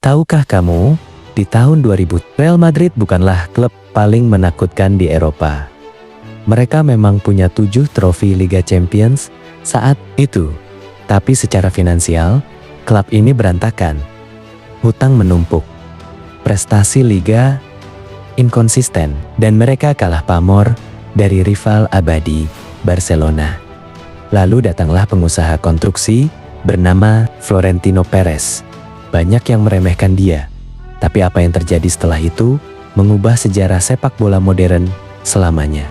Tahukah kamu, di tahun 2000, Real Madrid bukanlah klub paling menakutkan di Eropa. Mereka memang punya 7 trofi Liga Champions saat itu. Tapi secara finansial, klub ini berantakan. Hutang menumpuk. Prestasi Liga inkonsisten. Dan mereka kalah pamor dari rival abadi, Barcelona. Lalu datanglah pengusaha konstruksi bernama Florentino Perez. Banyak yang meremehkan dia. Tapi apa yang terjadi setelah itu, mengubah sejarah sepak bola modern selamanya.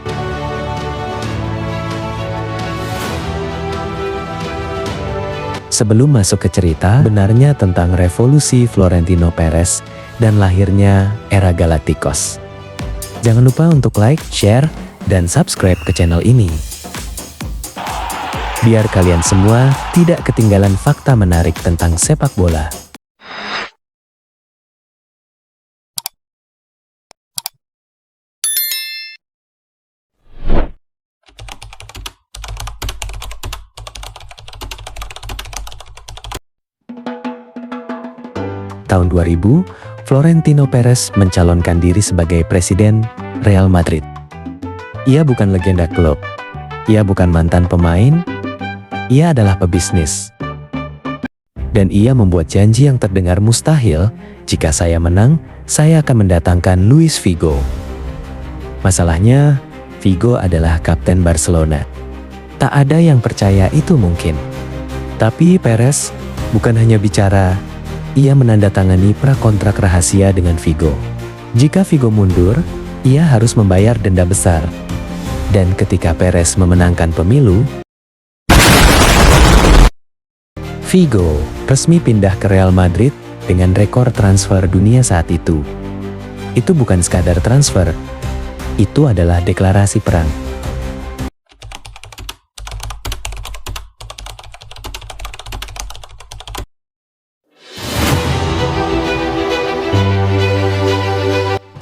Sebelum masuk ke cerita benarnya tentang revolusi Florentino Perez dan lahirnya era Galacticos. Jangan lupa untuk like, share, dan subscribe ke channel ini. Biar kalian semua tidak ketinggalan fakta menarik tentang sepak bola. Tahun 2000, Florentino Perez mencalonkan diri sebagai presiden Real Madrid. Ia bukan legenda klub, ia bukan mantan pemain, ia adalah pebisnis. Dan ia membuat janji yang terdengar mustahil, jika saya menang, saya akan mendatangkan Luis Figo. Masalahnya, Figo adalah kapten Barcelona. Tak ada yang percaya itu mungkin. Tapi Perez bukan hanya bicara, ia menandatangani prakontrak rahasia dengan Figo. Jika Figo mundur, ia harus membayar denda besar. Dan ketika Perez memenangkan pemilu, Figo resmi pindah ke Real Madrid dengan rekor transfer dunia saat itu. Itu bukan sekadar transfer, itu adalah deklarasi perang.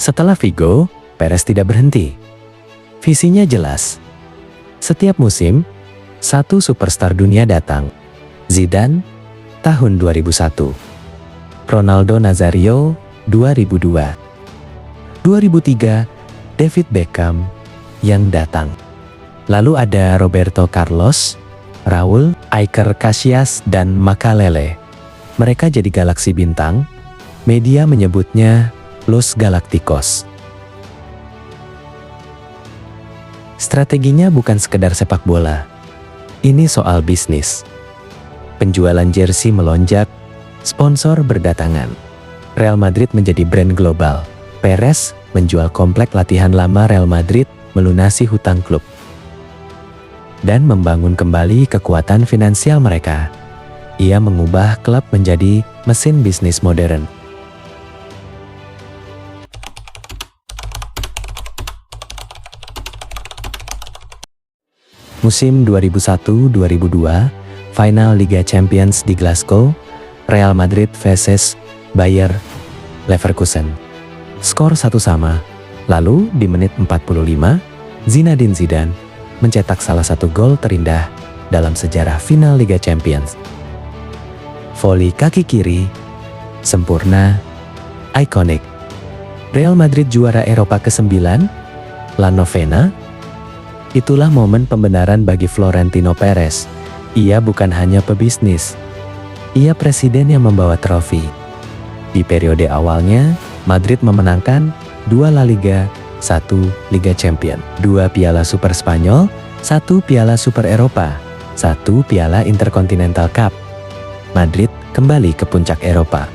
Setelah Figo, Perez tidak berhenti. Visinya jelas. Setiap musim, satu superstar dunia datang. Zidane, tahun 2001. Ronaldo Nazario, 2002. 2003, David Beckham yang datang. Lalu ada Roberto Carlos, Raul, Iker Casillas, dan Makalele. Mereka jadi galaksi bintang. Media menyebutnya Los Galacticos. Strateginya bukan sekedar sepak bola. Ini soal bisnis. Penjualan jersey melonjak, sponsor berdatangan. Real Madrid menjadi brand global. Perez menjual komplek latihan lama Real Madrid, melunasi hutang klub, dan membangun kembali kekuatan finansial mereka. Ia mengubah klub menjadi mesin bisnis modern. Musim 2001-2002, final Liga Champions di Glasgow, Real Madrid vs Bayer Leverkusen. Skor 1-1. Lalu di menit 45, Zinedine Zidane mencetak salah satu gol terindah dalam sejarah final Liga Champions. Voli kaki kiri, sempurna, ikonik. Real Madrid juara Eropa ke-9, La Novena. Itulah momen pembenaran bagi Florentino Perez. Ia bukan hanya pebisnis, ia presiden yang membawa trofi. Di periode awalnya, Madrid memenangkan 2 La Liga, 1 Liga Champions, 2 Piala Super Spanyol, 1 Piala Super Eropa, 1 Piala Intercontinental Cup. Madrid kembali ke puncak Eropa.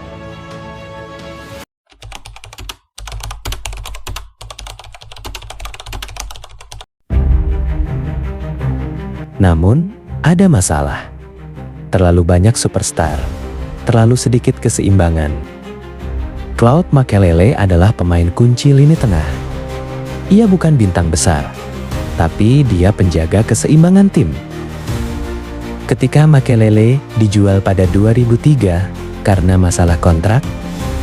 Namun, ada masalah. Terlalu banyak superstar, terlalu sedikit keseimbangan. Claude Makelele adalah pemain kunci lini tengah. Ia bukan bintang besar, tapi dia penjaga keseimbangan tim. Ketika Makelele dijual pada 2003 karena masalah kontrak,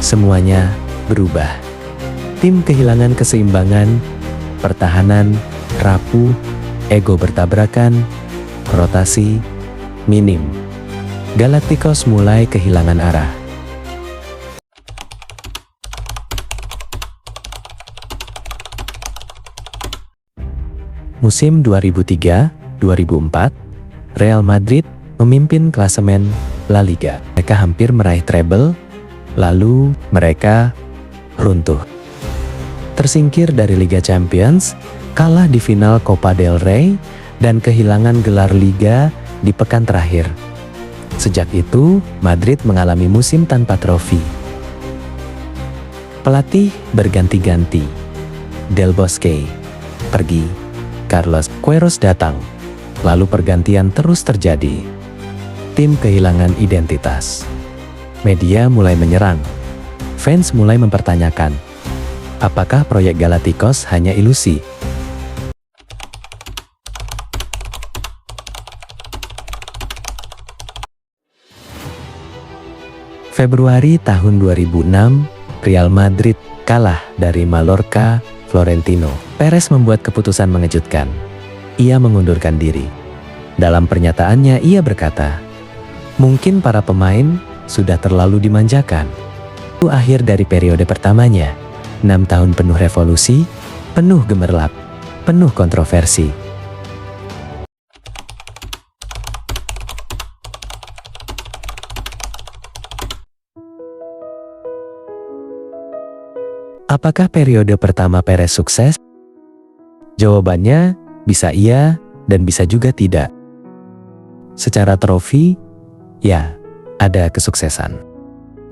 semuanya berubah. Tim kehilangan keseimbangan, pertahanan rapuh, ego bertabrakan, rotasi minim. Galacticos mulai kehilangan arah. Musim 2003-2004, Real Madrid memimpin klasemen La Liga. Mereka hampir meraih treble, lalu mereka runtuh. Tersingkir dari Liga Champions, kalah di final Copa del Rey, dan kehilangan gelar Liga di pekan terakhir. Sejak itu, Madrid mengalami musim tanpa trofi. Pelatih berganti-ganti. Del Bosque pergi, Carlos Queiroz datang, lalu pergantian terus terjadi. Tim kehilangan identitas. Media mulai menyerang. Fans mulai mempertanyakan, apakah proyek Galacticos hanya ilusi? Februari tahun 2006, Real Madrid kalah dari Mallorca Florentino. Perez membuat keputusan mengejutkan. Ia mengundurkan diri. Dalam pernyataannya ia berkata, mungkin para pemain sudah terlalu dimanjakan. Itu akhir dari periode pertamanya. 6 tahun penuh revolusi, penuh gemerlap, penuh kontroversi. Apakah periode pertama Perez sukses? Jawabannya, bisa iya dan bisa juga tidak. Secara trofi, ya, ada kesuksesan.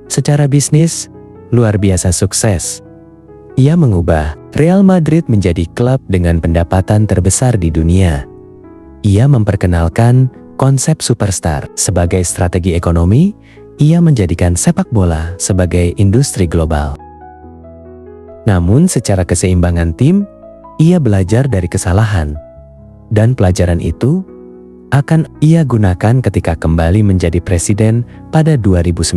Secara bisnis, luar biasa sukses. Ia mengubah Real Madrid menjadi klub dengan pendapatan terbesar di dunia. Ia memperkenalkan konsep superstar sebagai strategi ekonomi. Ia menjadikan sepak bola sebagai industri global. Namun secara keseimbangan tim, ia belajar dari kesalahan. Dan pelajaran itu akan ia gunakan ketika kembali menjadi presiden pada 2009.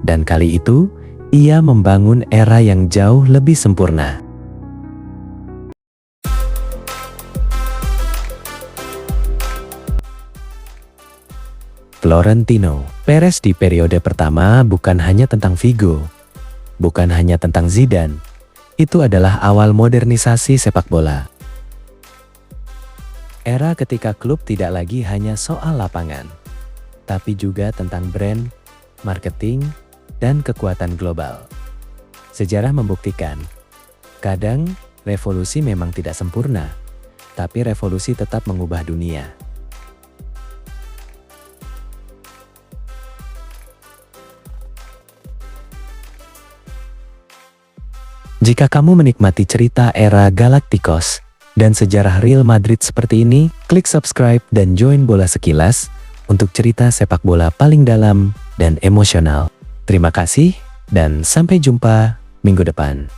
Dan kali itu, ia membangun era yang jauh lebih sempurna. Florentino Perez di periode pertama bukan hanya tentang Figo. Bukan hanya tentang Zidane, itu adalah awal modernisasi sepak bola. Era ketika klub tidak lagi hanya soal lapangan, tapi juga tentang brand, marketing, dan kekuatan global. Sejarah membuktikan, kadang revolusi memang tidak sempurna, tapi revolusi tetap mengubah dunia. Jika kamu menikmati cerita era Galacticos dan sejarah Real Madrid seperti ini, klik subscribe dan join Bola Sekilas untuk cerita sepak bola paling dalam dan emosional. Terima kasih dan sampai jumpa minggu depan.